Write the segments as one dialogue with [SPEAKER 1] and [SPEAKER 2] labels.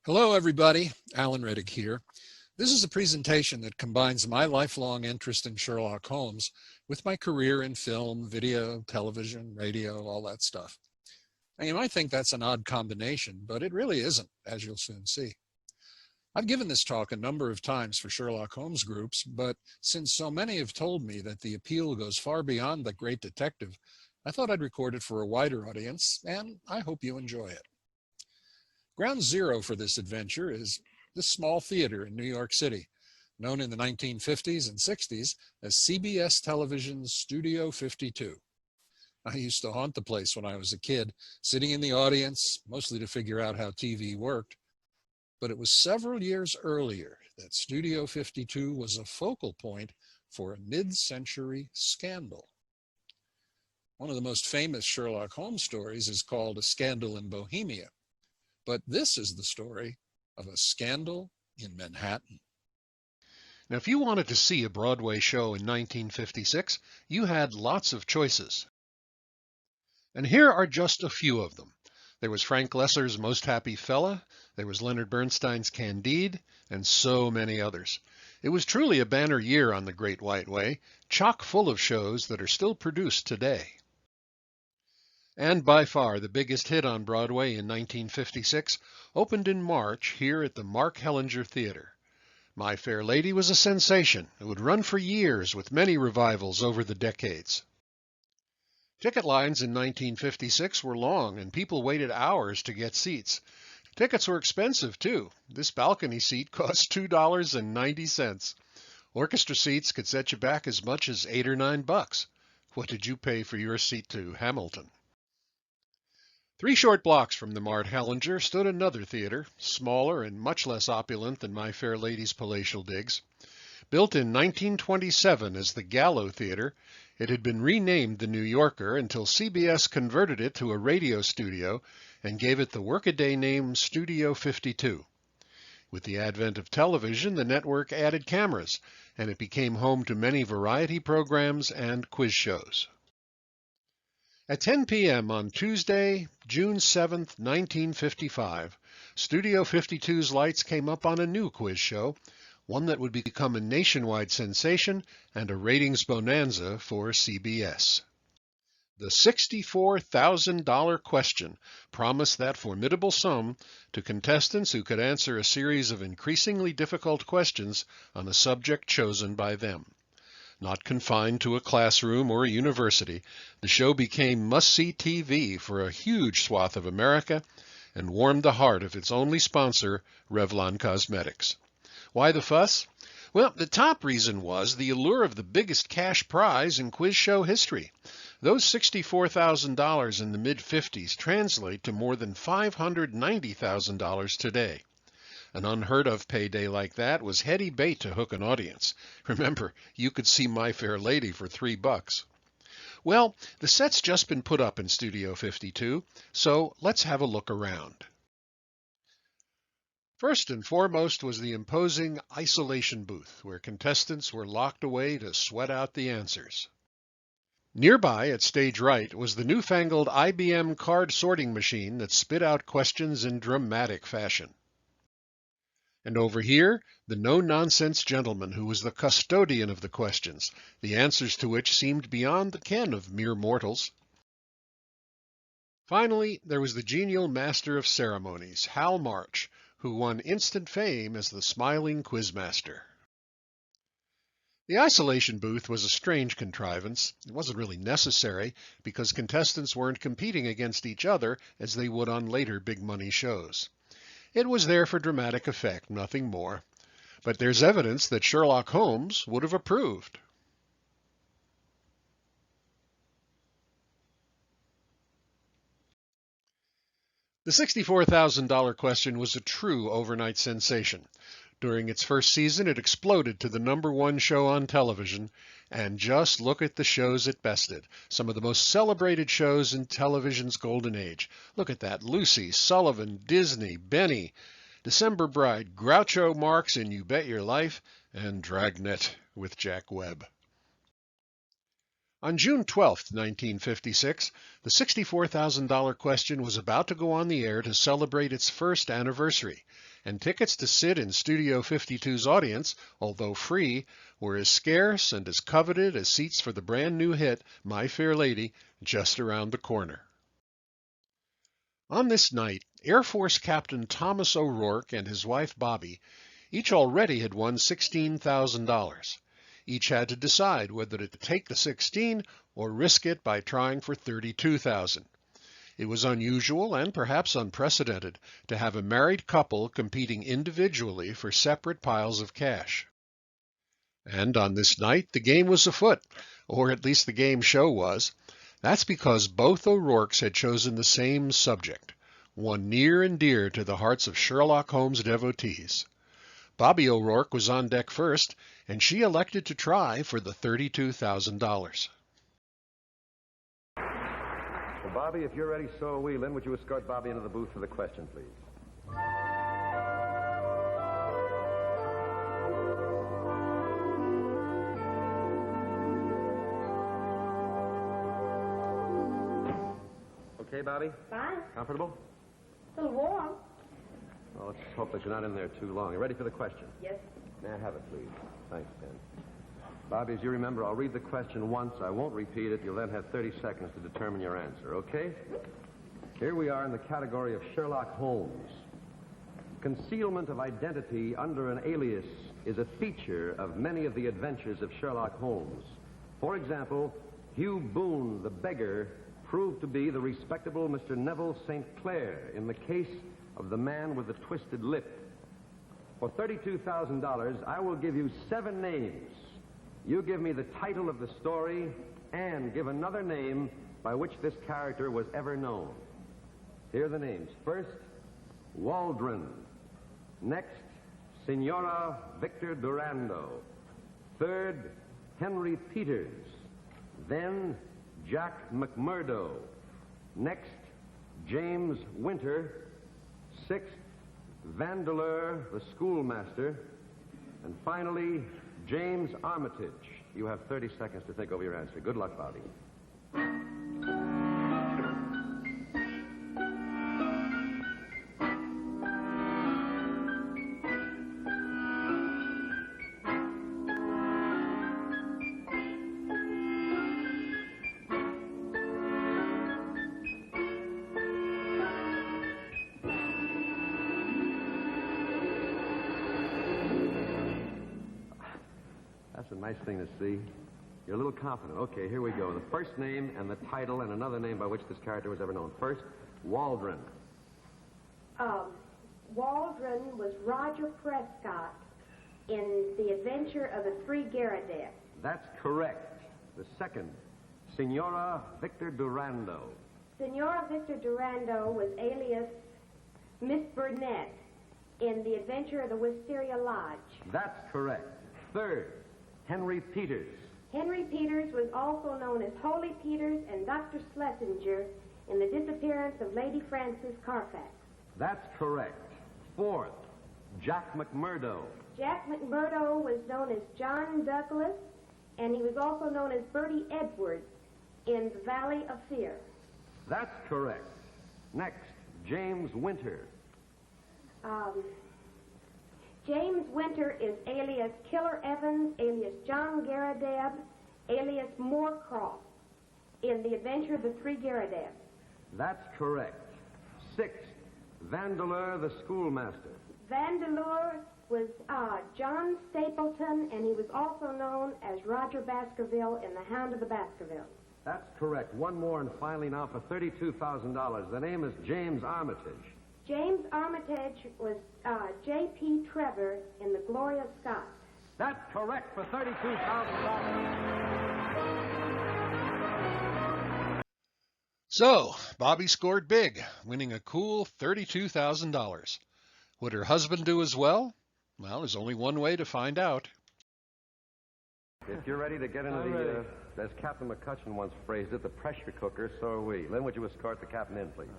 [SPEAKER 1] Hello, everybody. Alan Rettig here. This is a presentation that combines my lifelong interest in Sherlock Holmes with my career in film, video, television, radio, all that stuff. Now, you might think that's an odd combination, but it really isn't, as you'll soon see. I've given this talk a number of times for Sherlock Holmes groups, but since so many have told me that the appeal goes far beyond the great detective, I thought I'd record it for a wider audience, and I hope you enjoy it. Ground zero for this adventure is this small theater in New York City, known in the 1950s and 60s as CBS Television's Studio 52. I used to haunt the place when I was a kid, sitting in the audience, mostly to figure out how TV worked. But it was several years earlier that Studio 52 was a focal point for a mid-century scandal. One of the most famous Sherlock Holmes stories is called A Scandal in Bohemia. But this is the story of a scandal in Manhattan.
[SPEAKER 2] Now, if you wanted to see a Broadway show in 1956, you had lots of choices. And here are just a few of them. There was Frank Loesser's Most Happy Fella, there was Leonard Bernstein's Candide, and so many others. It was truly a banner year on the Great White Way, chock full of shows that are still produced today. And by far the biggest hit on Broadway in 1956 opened in March here at the Mark Hellinger Theater. My Fair Lady was a sensation. It would run for years with many revivals over the decades. Ticket lines in 1956 were long and people waited hours to get seats. Tickets were expensive too. This balcony seat cost $2.90. Orchestra seats could set you back as much as $8 or $9. What did you pay for your seat to Hamilton? 3 short blocks from the Mart Hellinger stood another theater, smaller and much less opulent than My Fair Lady's palatial digs. Built in 1927 as the Gallo Theater, it had been renamed the New Yorker until CBS converted it to a radio studio and gave it the workaday name Studio 52. With the advent of television, the network added cameras, and it became home to many variety programs and quiz shows. At 10 p.m. on Tuesday, June 7, 1955, Studio 52's lights came up on a new quiz show, one that would become a nationwide sensation and a ratings bonanza for CBS. The $64,000 question promised that formidable sum to contestants who could answer a series of increasingly difficult questions on a subject chosen by them. Not confined to a classroom or a university, the show became must-see TV for a huge swath of America and warmed the heart of its only sponsor, Revlon Cosmetics. Why the fuss? Well, the top reason was the allure of the biggest cash prize in quiz show history. Those $64,000 in the mid-50s translate to more than $590,000 today. An unheard-of payday like that was heady bait to hook an audience. Remember, you could see My Fair Lady for $3. Well, the set's just been put up in Studio 52, so let's have a look around. First and foremost was the imposing isolation booth, where contestants were locked away to sweat out the answers. Nearby, at stage right, was the newfangled IBM card sorting machine that spit out questions in dramatic fashion. And over here, the no-nonsense gentleman who was the custodian of the questions, the answers to which seemed beyond the ken of mere mortals. Finally, there was the genial master of ceremonies, Hal March, who won instant fame as the smiling quizmaster. The isolation booth was a strange contrivance. It wasn't really necessary because contestants weren't competing against each other as they would on later big-money shows. It was there for dramatic effect, nothing more. But there's evidence that Sherlock Holmes would have approved. The $64,000 question was a true overnight sensation. During its first season, it exploded to the #1 show on television, and just look at the shows it bested. Some of the most celebrated shows in television's golden age. Look at that. Lucy, Sullivan, Disney, Benny, December Bride, Groucho Marx in You Bet Your Life, and Dragnet with Jack Webb. On June 12, 1956, the $64,000 question was about to go on the air to celebrate its first anniversary, and tickets to sit in Studio 52's audience, although free, were as scarce and as coveted as seats for the brand new hit, My Fair Lady, just around the corner. On this night, Air Force Captain Thomas O'Rourke and his wife Bobby each already had won $16,000. Each had to decide whether to take the 16 or risk it by trying for 32,000. It was unusual and perhaps unprecedented to have a married couple competing individually for separate piles of cash. And on this night, the game was afoot, or at least the game show was. That's because both O'Rourkes had chosen the same subject, one near and dear to the hearts of Sherlock Holmes devotees. Bobby O'Rourke was on deck first, and she elected to try for the $32,000.
[SPEAKER 3] Well, Bobby, if you're ready, so are we. Lynn, would you escort Bobby into the booth for the question, please? Okay, Bobby?
[SPEAKER 4] Fine.
[SPEAKER 3] Comfortable?
[SPEAKER 4] A little warm.
[SPEAKER 3] Well, let's hope that you're not in there too long. You ready for the question?
[SPEAKER 4] Yes.
[SPEAKER 3] May I have it, please? Thanks, Ben. Bobby, as you remember, I'll read the question once. I won't repeat it. You'll then have 30 seconds to determine your answer, okay? Here we are in the category of Sherlock Holmes. Concealment of identity under an alias is a feature of many of the adventures of Sherlock Holmes. For example, Hugh Boone, the beggar, proved to be the respectable Mr. Neville St. Clair in the case of the man with the twisted lip. For $32,000, I will give you 7 names. You give me the title of the story and give another name by which this character was ever known. Here are the names. First, Waldron. Next, Signora Victor Durando. Third, Henry Peters. Then, Jack McMurdo. Next, James Winter. Sixth, Vandeleur, the schoolmaster. And finally, James Armitage. You have 30 seconds to think over your answer. Good luck, Bobby. That's a nice thing to see. You're a little confident. Okay, here we go. The first name and the title and another name by which this character was ever known. First, Waldron.
[SPEAKER 4] Waldron was Roger Prescott in The Adventure of the Three Garridaps.
[SPEAKER 3] That's correct. The second, Signora Victor Durando.
[SPEAKER 4] Senora Victor Durando was alias Miss Burnett in The Adventure of the Wisteria Lodge.
[SPEAKER 3] That's correct. Third, Henry Peters.
[SPEAKER 4] Henry Peters was also known as Holy Peters and Dr. Schlesinger in The Disappearance of Lady Frances Carfax.
[SPEAKER 3] That's correct. Fourth, Jack McMurdo.
[SPEAKER 4] Jack McMurdo was known as John Douglas, and he was also known as Bertie Edwards in The Valley of Fear.
[SPEAKER 3] That's correct. Next, James Winter.
[SPEAKER 4] James Winter is alias Killer Evans, alias John Garrideb, alias Moorcroft in The Adventure of the Three Garridaps.
[SPEAKER 3] That's correct. Sixth, Vandeleur the schoolmaster.
[SPEAKER 4] Vandeleur was John Stapleton, and he was also known as Roger Baskerville in The Hound of the Baskervilles.
[SPEAKER 3] That's correct. One more and finally now for $32,000. The name is James Armitage.
[SPEAKER 4] James Armitage was J.P. Trevor in The Gloria Scott.
[SPEAKER 3] That's correct for $32,000.
[SPEAKER 2] So, Bobby scored big, winning a cool $32,000. Would her husband do as well? Well, there's only one way to find out.
[SPEAKER 3] If you're ready to get into as Captain McCutcheon once phrased it, the pressure cooker, so are we. Lynn, would you escort the captain in, please?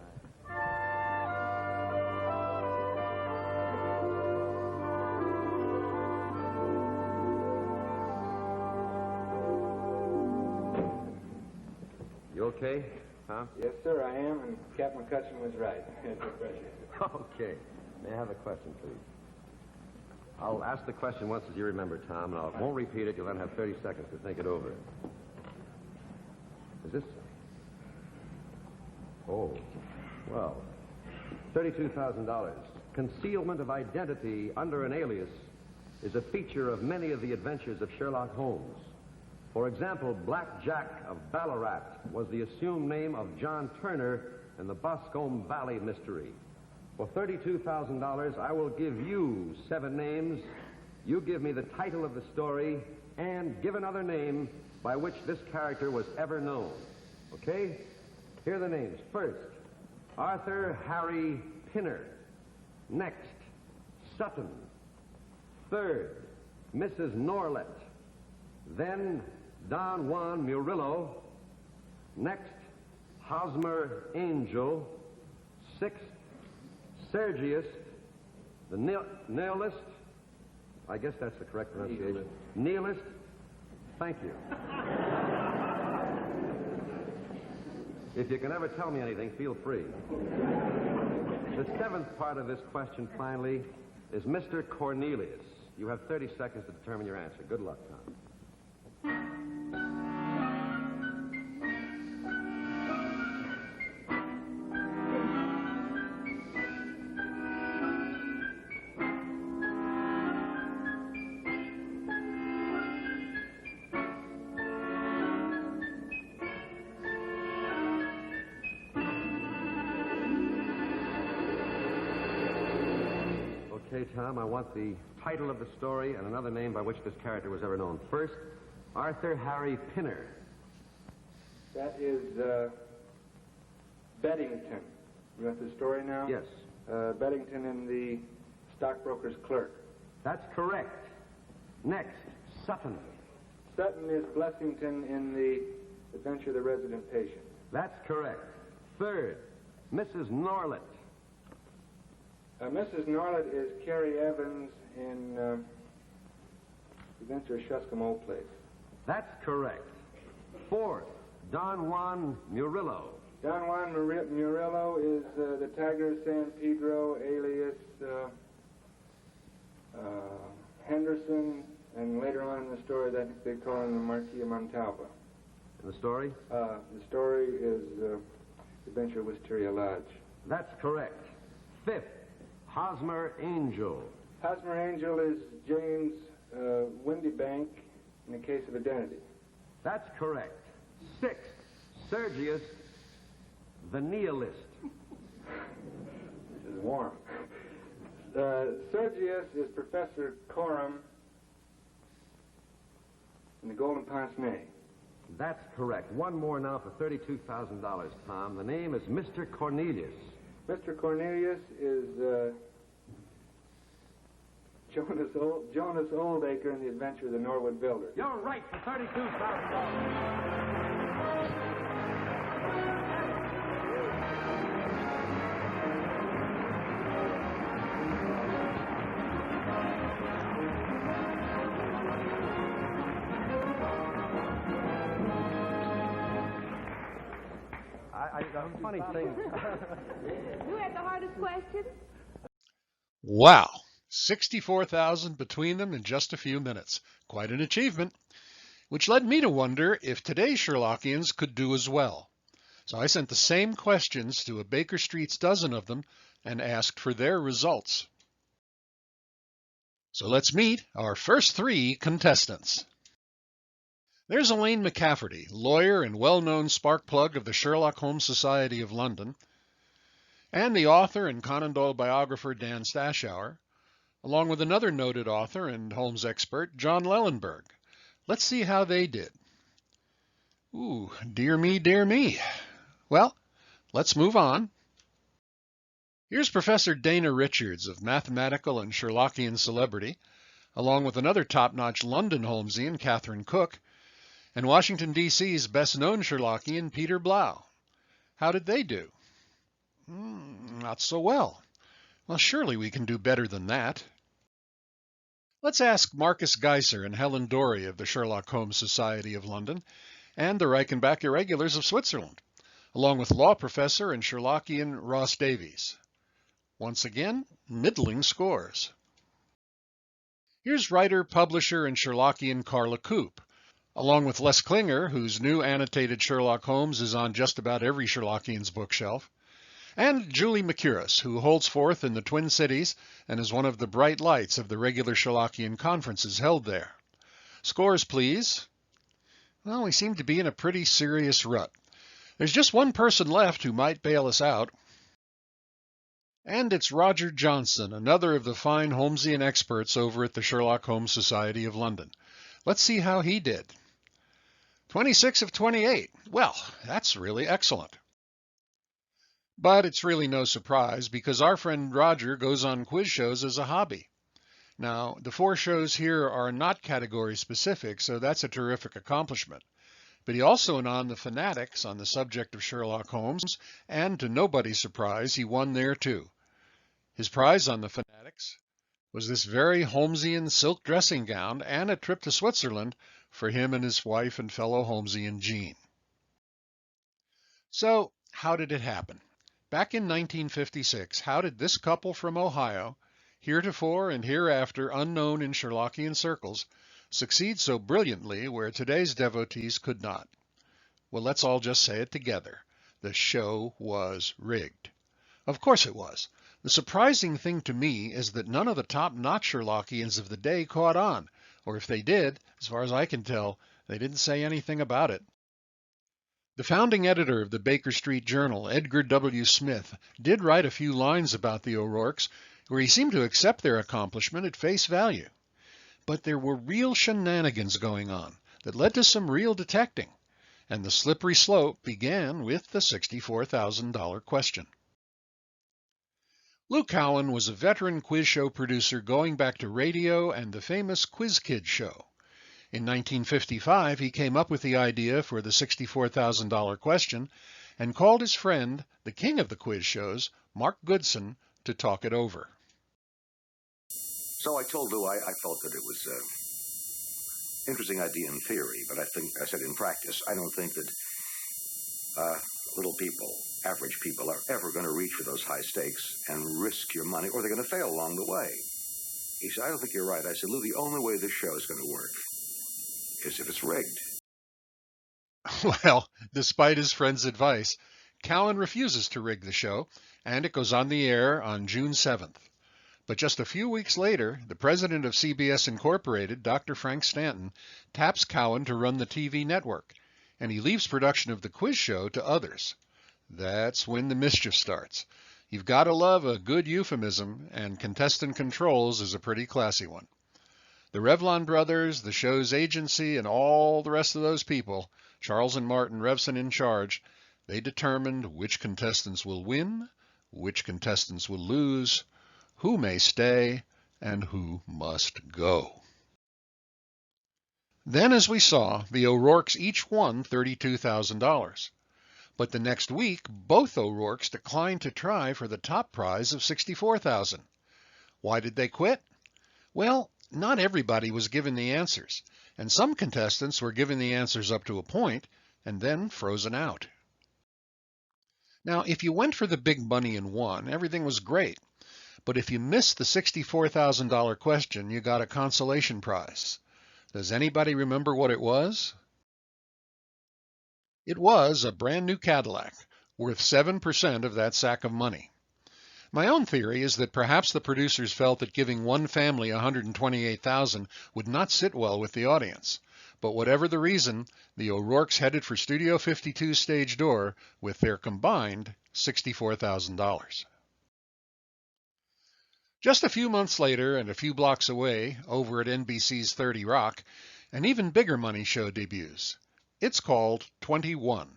[SPEAKER 3] You okay? Huh?
[SPEAKER 5] Yes, sir, I am, and Captain McCutcheon was right.
[SPEAKER 3] Okay. May I have the question, please? I'll ask the question once as you remember, Tom, and I won't repeat it. You'll then have 30 seconds to think it over. Is this... Oh, well, $32,000. Concealment of identity under an alias is a feature of many of the adventures of Sherlock Holmes. For example, Black Jack of Ballarat was the assumed name of John Turner in the Boscombe Valley mystery. For $32,000, I will give you 7 names. You give me the title of the story and give another name by which this character was ever known. Okay? Here are the names. First, Arthur Harry Pinner. Next, Sutton. Third, Mrs. Norlett. Then, Don Juan Murillo. Next, Hosmer Angel. Sixth, Sergius, the nihilist. I guess that's the correct pronunciation. Nihilist. Thank you. If you can ever tell me anything, feel free. The 7th part of this question, finally, is Mr. Cornelius. You have 30 seconds to determine your answer. Good luck, Tom. Okay, Tom, I want the title of the story and another name by which this character was ever known. First, Arthur Harry Pinner.
[SPEAKER 5] That is Beddington. You want the story now?
[SPEAKER 3] Yes.
[SPEAKER 5] Beddington in the Stockbroker's Clerk.
[SPEAKER 3] That's correct. Next, Sutton.
[SPEAKER 5] Sutton is Blessington in the Adventure of the Resident Patient.
[SPEAKER 3] That's correct. Third, Mrs. Norlett.
[SPEAKER 5] Mrs. Norlett is Carrie Evans in Adventure of Shuscombe Old Place.
[SPEAKER 3] That's correct. Fourth, Don Juan Murillo.
[SPEAKER 5] Don Juan Murillo is the Tiger San Pedro alias Henderson, and later on in the story that they call him the Marquis of Montalva.
[SPEAKER 3] And the story?
[SPEAKER 5] The story is Adventure of Wisteria Lodge.
[SPEAKER 3] That's correct. Fifth, Hosmer Angel.
[SPEAKER 5] Hosmer Angel is James Windybank in the Case of Identity.
[SPEAKER 3] That's correct. Sixth, Sergius, the Nihilist.
[SPEAKER 5] This is warm. Sergius is Professor Coram in the Golden Pince-Nez.
[SPEAKER 3] That's correct. One more now for $32,000, Tom. The name is Mr. Cornelius.
[SPEAKER 5] Mr. Cornelius is Jonas Oldacre in The Adventure of the Norwood Builder.
[SPEAKER 3] You're right for $32,000. Funny thing.
[SPEAKER 4] Who had the hardest question?
[SPEAKER 2] Wow. 64,000 between them in just a few minutes. Quite an achievement. Which led me to wonder if today's Sherlockians could do as well. So I sent the same questions to a Baker Street's dozen of them and asked for their results. So let's meet our first 3 contestants. There's Elaine McCafferty, lawyer and well-known spark plug of the Sherlock Holmes Society of London, and the author and Conan Doyle biographer Dan Stashower, along with another noted author and Holmes expert, John Lellenberg. Let's see how they did. Ooh, dear me, dear me. Well, let's move on. Here's Professor Dana Richards of mathematical and Sherlockian celebrity, along with another top-notch London Holmesian, Catherine Cook, and Washington, D.C.'s best-known Sherlockian, Peter Blau. How did they do? Not so well. Well, surely we can do better than that. Let's ask Marcus Geiser and Helen Dorey of the Sherlock Holmes Society of London and the Reichenbach Irregulars of Switzerland, along with law professor and Sherlockian Ross Davies. Once again, middling scores. Here's writer, publisher, and Sherlockian Carla Koop, along with Les Klinger, whose new annotated Sherlock Holmes is on just about every Sherlockian's bookshelf, and Julie McCurris, who holds forth in the Twin Cities and is one of the bright lights of the regular Sherlockian conferences held there. Scores, please. Well, we seem to be in a pretty serious rut. There's just one person left who might bail us out. And it's Roger Johnson, another of the fine Holmesian experts over at the Sherlock Holmes Society of London. Let's see how he did. 26 of 28. Well, that's really excellent. But it's really no surprise because our friend Roger goes on quiz shows as a hobby. Now, the 4 shows here are not category specific, so that's a terrific accomplishment. But he also went on the Fanatics on the subject of Sherlock Holmes, and to nobody's surprise, he won there too. His prize on the Fanatics was this very Holmesian silk dressing gown and a trip to Switzerland for him and his wife and fellow Holmesian Jean. So, how did it happen? Back in 1956, how did this couple from Ohio, heretofore and hereafter unknown in Sherlockian circles, succeed so brilliantly where today's devotees could not? Well, let's all just say it together. The show was rigged. Of course it was. The surprising thing to me is that none of the top-notch Sherlockians of the day caught on, or if they did, as far as I can tell, they didn't say anything about it. The founding editor of the Baker Street Journal, Edgar W. Smith, did write a few lines about the O'Rourkes, where he seemed to accept their accomplishment at face value. But there were real shenanigans going on that led to some real detecting, and the slippery slope began with the $64,000 question. Lou Cowan was a veteran quiz show producer going back to radio and the famous Quiz Kids show. In 1955, he came up with the idea for the $64,000 question and called his friend, the king of the quiz shows, Mark Goodson, to talk it over.
[SPEAKER 6] So I told Lou I felt that it was an interesting idea in theory, but I said in practice, I don't think that little people, average people, are ever going to reach for those high stakes and risk your money, or they're going to fail along the way. He said, I don't think you're right. I said, Lou, the only way this show is going to work is if it's rigged.
[SPEAKER 2] Well, despite his friend's advice, Cowan refuses to rig the show, and it goes on the air on June 7th. But just a few weeks later, the president of CBS Incorporated, Dr. Frank Stanton, taps Cowan to run the TV network, and he leaves production of the quiz show to others. That's when the mischief starts. You've got to love a good euphemism, and contestant controls is a pretty classy one. The Revlon brothers, the show's agency, and all the rest of those people, Charles and Martin Revson in charge, they determined which contestants will win, which contestants will lose, who may stay, and who must go. Then, as we saw, the O'Rourkes each won $32,000. But the next week, both O'Rourkes declined to try for the top prize of $64,000. Why did they quit? Well, not everybody was given the answers, and some contestants were given the answers up to a point and then frozen out. Now, if you went for the big money and won, everything was great. But if you missed the $64,000 question, you got a consolation prize. Does anybody remember what it was? It was a brand new Cadillac, worth 7% of that sack of money. My own theory is that perhaps the producers felt that giving one family $128,000 would not sit well with the audience. But whatever the reason, the O'Rourkes headed for Studio 52's stage door with their combined $64,000. Just a few months later, and a few blocks away, over at NBC's 30 Rock, an even bigger money show debuts. It's called 21.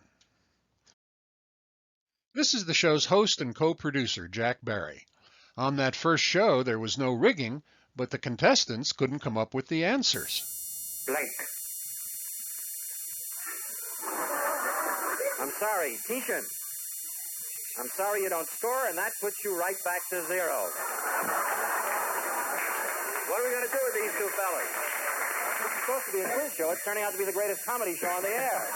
[SPEAKER 2] This is the show's host and co-producer, Jack Barry. On that first show, there was no rigging, but the contestants couldn't come up with the answers.
[SPEAKER 6] Blank.
[SPEAKER 7] I'm sorry, Tishan. I'm sorry you don't score, and that puts you right back to 0. What are we going to do with these two fellas? It's supposed to be a quiz show. It's turning out to be the greatest comedy show on the air.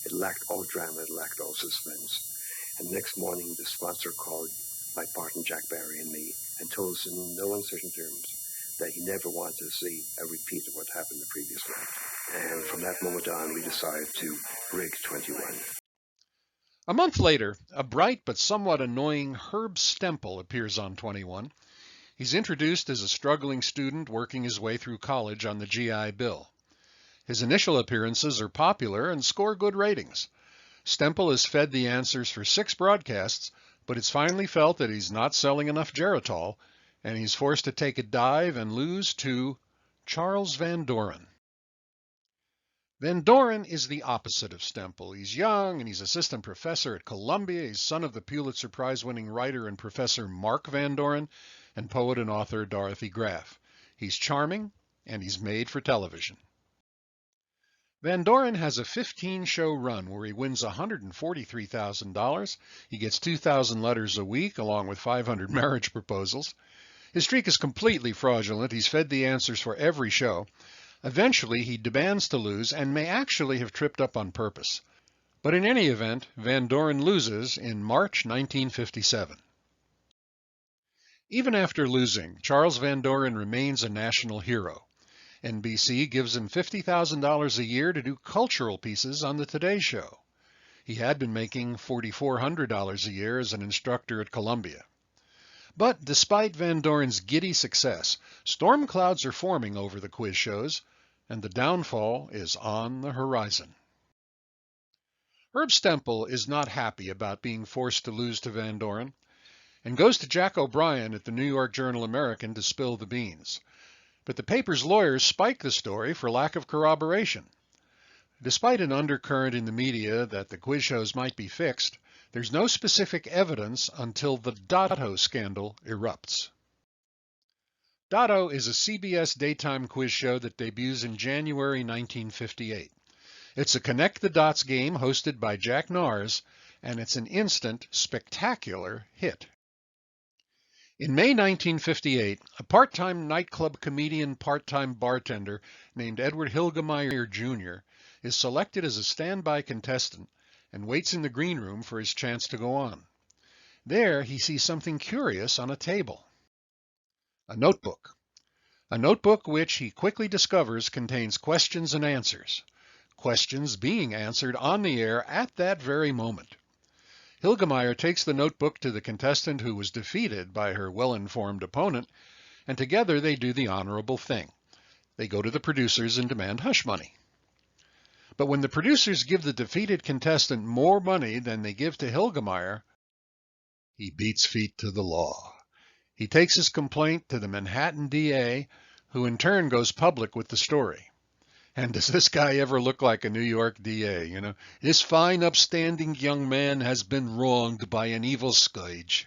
[SPEAKER 6] It lacked all drama. It lacked all suspense. And next morning, the sponsor called
[SPEAKER 8] my partner Jack Barry and me, and told us in no uncertain terms that he never wanted to see a repeat of what happened the previous night. And from that moment on, we decided to rig 21.
[SPEAKER 2] A month later, a bright but somewhat annoying Herb Stempel appears on 21. He's introduced as a struggling student working his way through college on the GI Bill. His initial appearances are popular and score good ratings. Stempel is fed the answers for 6 broadcasts, but it's finally felt that he's not selling enough Geritol, and he's forced to take a dive and lose to Charles Van Doren. Van Doren is the opposite of Stempel. He's young and he's assistant professor at Columbia. He's son of the Pulitzer Prize-winning writer and professor Mark Van Doren and poet and author Dorothy Graff. He's charming and he's made for television. Van Doren has a 15-show run where he wins $143,000. He gets 2,000 letters a week along with 500 marriage proposals. His streak is completely fraudulent. He's fed the answers for every show. Eventually, he demands to lose and may actually have tripped up on purpose. But in any event, Van Doren loses in March 1957. Even after losing, Charles Van Doren remains a national hero. NBC gives him $50,000 a year to do cultural pieces on the Today Show. He had been making $4,400 a year as an instructor at Columbia. But despite Van Doren's giddy success, storm clouds are forming over the quiz shows, and the downfall is on the horizon. Herb Stempel is not happy about being forced to lose to Van Doren, and goes to Jack O'Brien at the New York Journal-American to spill the beans. But the paper's lawyers spike the story for lack of corroboration. Despite an undercurrent in the media that the quiz shows might be fixed, there's no specific evidence until the Dotto scandal erupts. Dotto is a CBS daytime quiz show that debuts in January 1958. It's a connect-the-dots game hosted by Jack Nars, and it's an instant, spectacular hit. In May 1958, a part-time nightclub comedian, part-time bartender named Edward Hilgemeyer Jr. is selected as a standby contestant and waits in the green room for his chance to go on. There, he sees something curious on a table. A notebook which he quickly discovers contains questions and answers, questions being answered on the air at that very moment. Hilgemeyer takes the notebook to the contestant who was defeated by her well-informed opponent, and together they do the honorable thing. They go to the producers and demand hush money. But when the producers give the defeated contestant more money than they give to Hilgemeyer, he beats feet to the law. He takes his complaint to the Manhattan DA, who in turn goes public with the story. And does this guy ever look like a New York DA? This fine, upstanding young man has been wronged by an evil scourge.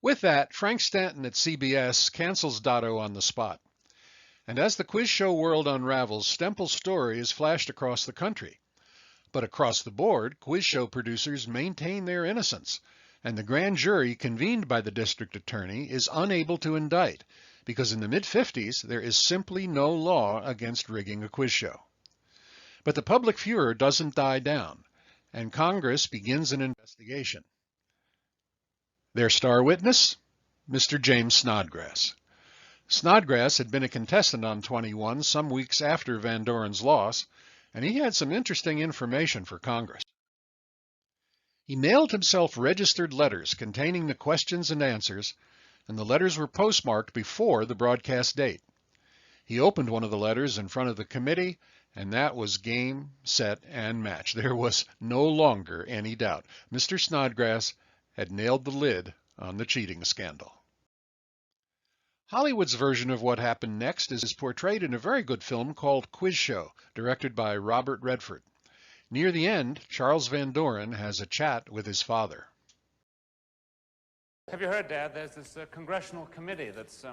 [SPEAKER 2] With that, Frank Stanton at CBS cancels Dotto on the spot. And as the quiz show world unravels, Stempel's story is flashed across the country. But across the board, quiz show producers maintain their innocence, and the grand jury convened by the district attorney is unable to indict, because in the mid-50s there is simply no law against rigging a quiz show. But the public furor doesn't die down, and Congress begins an investigation. Their star witness? Mr. James Snodgrass. Snodgrass had been a contestant on 21 some weeks after Van Doren's loss, and he had some interesting information for Congress. He mailed himself registered letters containing the questions and answers, and the letters were postmarked before the broadcast date. He opened one of the letters in front of the committee, and that was game, set, and match. There was no longer any doubt. Mr. Snodgrass had nailed the lid on the cheating scandal. Hollywood's version of what happened next is portrayed in a very good film called Quiz Show, directed by Robert Redford. Near the end, Charles Van Doren has a chat with his father.
[SPEAKER 9] Have you heard, Dad? There's this congressional committee that's,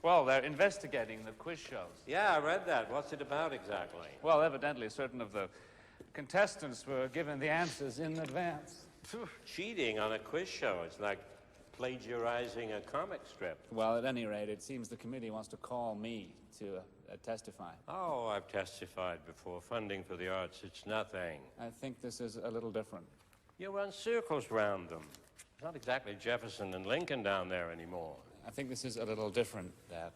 [SPEAKER 9] well, they're investigating the quiz shows.
[SPEAKER 10] Yeah, I read that. What's it about exactly?
[SPEAKER 9] Well, evidently certain of the contestants were given the answers in advance.
[SPEAKER 10] Cheating on a quiz show. It's like plagiarizing a comic strip.
[SPEAKER 9] Well, at any rate, it seems the committee wants to call me to testify.
[SPEAKER 10] Oh, I've testified before. Funding for the arts, it's nothing.
[SPEAKER 9] I think this is a little different.
[SPEAKER 10] You run circles round them. It's not exactly Jefferson and Lincoln down there anymore.
[SPEAKER 9] I think this is a little different, Dad.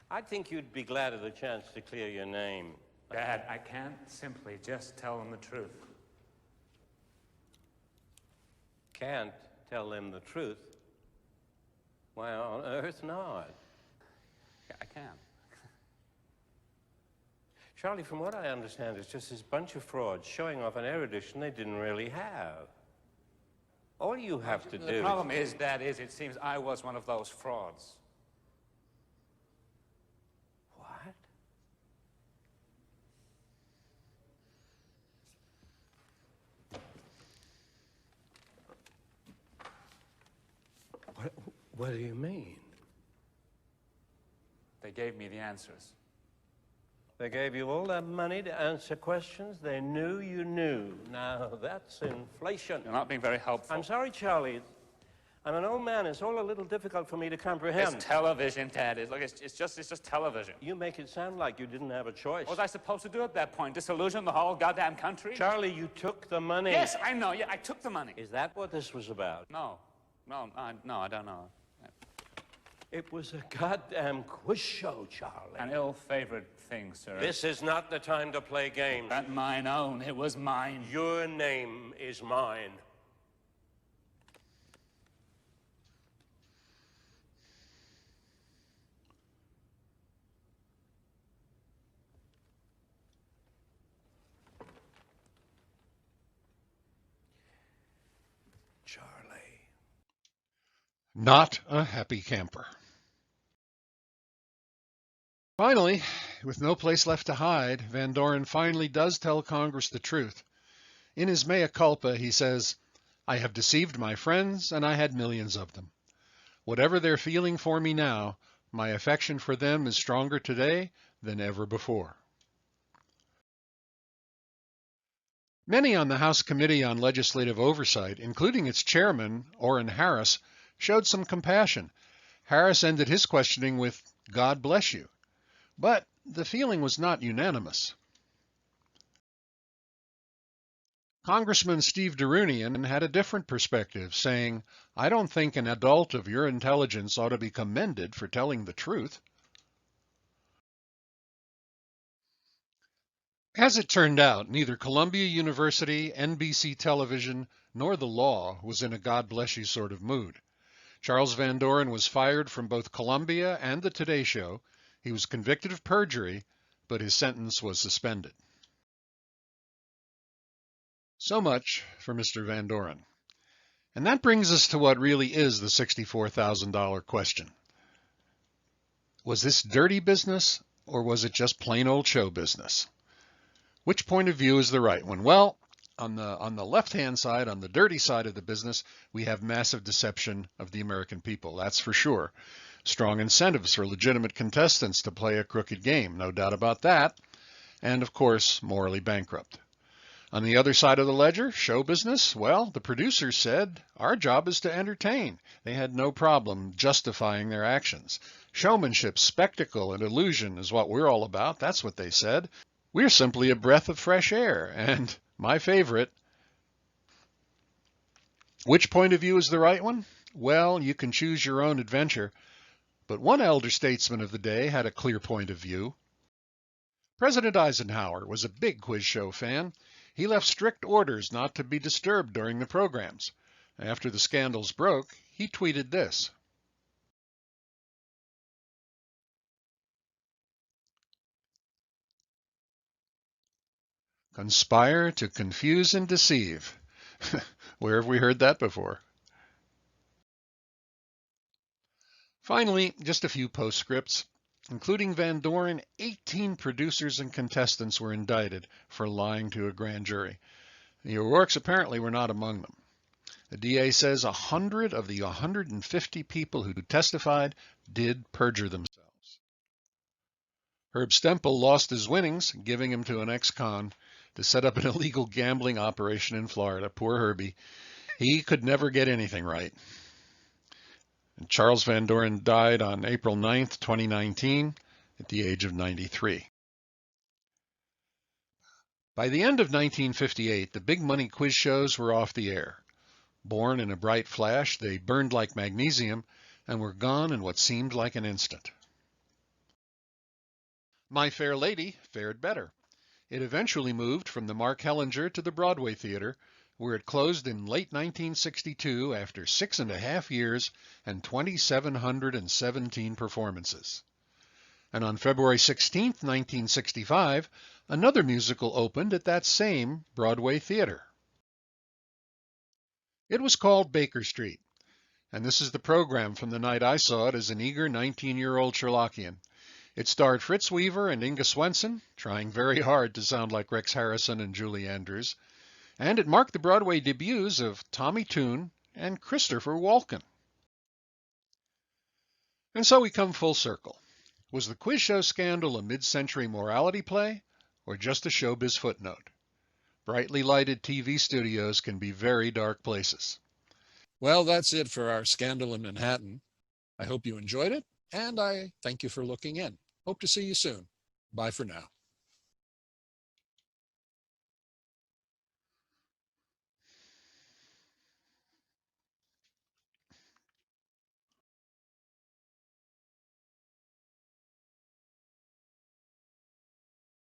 [SPEAKER 10] I think you'd be glad of the chance to clear your name.
[SPEAKER 9] Dad, I can't simply just tell them the truth.
[SPEAKER 10] Can't tell them the truth? Why on earth not?
[SPEAKER 9] Yeah, I can.
[SPEAKER 10] Charlie, from what I understand, it's just this bunch of frauds showing off an erudition they didn't really have. All you have to do...
[SPEAKER 9] The problem is, Dad, it seems I was one of those frauds.
[SPEAKER 10] What do you mean?
[SPEAKER 9] They gave me the answers.
[SPEAKER 10] They gave you all that money to answer questions they knew you knew. Now, that's inflation.
[SPEAKER 9] You're not being very helpful.
[SPEAKER 10] I'm sorry, Charlie. I'm an old man. It's all a little difficult for me to comprehend.
[SPEAKER 9] It's television, Dad. It's just television.
[SPEAKER 10] You make it sound like you didn't have a choice.
[SPEAKER 9] What was I supposed to do at that point? Disillusion the whole goddamn country?
[SPEAKER 10] Charlie, you took the money.
[SPEAKER 9] Yes, I know. Yeah, I took the money.
[SPEAKER 10] Is that what this was about?
[SPEAKER 9] No, I don't know.
[SPEAKER 10] It was a goddamn quiz show, Charlie.
[SPEAKER 9] An ill-favored thing, sir.
[SPEAKER 10] This is not the time to play games.
[SPEAKER 9] Not mine own. It was mine.
[SPEAKER 10] Your name is mine. Charlie.
[SPEAKER 2] Not a happy camper. Finally, with no place left to hide, Van Doren finally does tell Congress the truth. In his mea culpa, he says, "I have deceived my friends, and I had millions of them. Whatever they're feeling for me now, my affection for them is stronger today than ever before." Many on the House Committee on Legislative Oversight, including its chairman, Orrin Harris, showed some compassion. Harris ended his questioning with, "God bless you." But the feeling was not unanimous. Congressman Steve Darunian had a different perspective, saying, "I don't think an adult of your intelligence ought to be commended for telling the truth." As it turned out, neither Columbia University, NBC Television, nor the law was in a God bless you sort of mood. Charles Van Doren was fired from both Columbia and the Today Show. He was convicted of perjury, but his sentence was suspended. So much for Mr. Van Doren. And that brings us to what really is the $64,000 question. Was this dirty business, or was it just plain old show business? Which point of view is the right one? Well, on the left-hand side, on the dirty side of the business, we have massive deception of the American people, that's for sure. Strong incentives for legitimate contestants to play a crooked game, no doubt about that. And, of course, morally bankrupt. On the other side of the ledger, show business, well, the producers said, our job is to entertain. They had no problem justifying their actions. Showmanship, spectacle, and illusion is what we're all about. That's what they said. We're simply a breath of fresh air. And my favorite, which point of view is the right one? Well, you can choose your own adventure. But one elder statesman of the day had a clear point of view. President Eisenhower was a big quiz show fan. He left strict orders not to be disturbed during the programs. After the scandals broke, he tweeted this. Conspire to confuse and deceive. Where have we heard that before? Finally, just a few postscripts. Including Van Doren, 18 producers and contestants were indicted for lying to a grand jury. The O'Rourkes apparently were not among them. The DA says 100 of the 150 people who testified did perjure themselves. Herb Stempel lost his winnings, giving him to an ex-con to set up an illegal gambling operation in Florida. Poor Herbie. He could never get anything right. And Charles Van Doren died on April 9th, 2019, at the age of 93. By the end of 1958, the big money quiz shows were off the air. Born in a bright flash, they burned like magnesium and were gone in what seemed like an instant. My Fair Lady fared better. It eventually moved from the Mark Hellinger to the Broadway Theater, where it closed in late 1962 after 6.5 years and 2,717 performances. And on February 16, 1965, another musical opened at that same Broadway theater. It was called Baker Street, and this is the program from the night I saw it as an eager 19-year-old Sherlockian. It starred Fritz Weaver and Inga Swenson, trying very hard to sound like Rex Harrison and Julie Andrews, and it marked the Broadway debuts of Tommy Tune and Christopher Walken. And so we come full circle. Was the quiz show scandal a mid-century morality play, or just a showbiz footnote? Brightly lighted TV studios can be very dark places.
[SPEAKER 1] Well, that's it for our Scandal in Manhattan. I hope you enjoyed it, and I thank you for looking in. Hope to see you soon. Bye for now.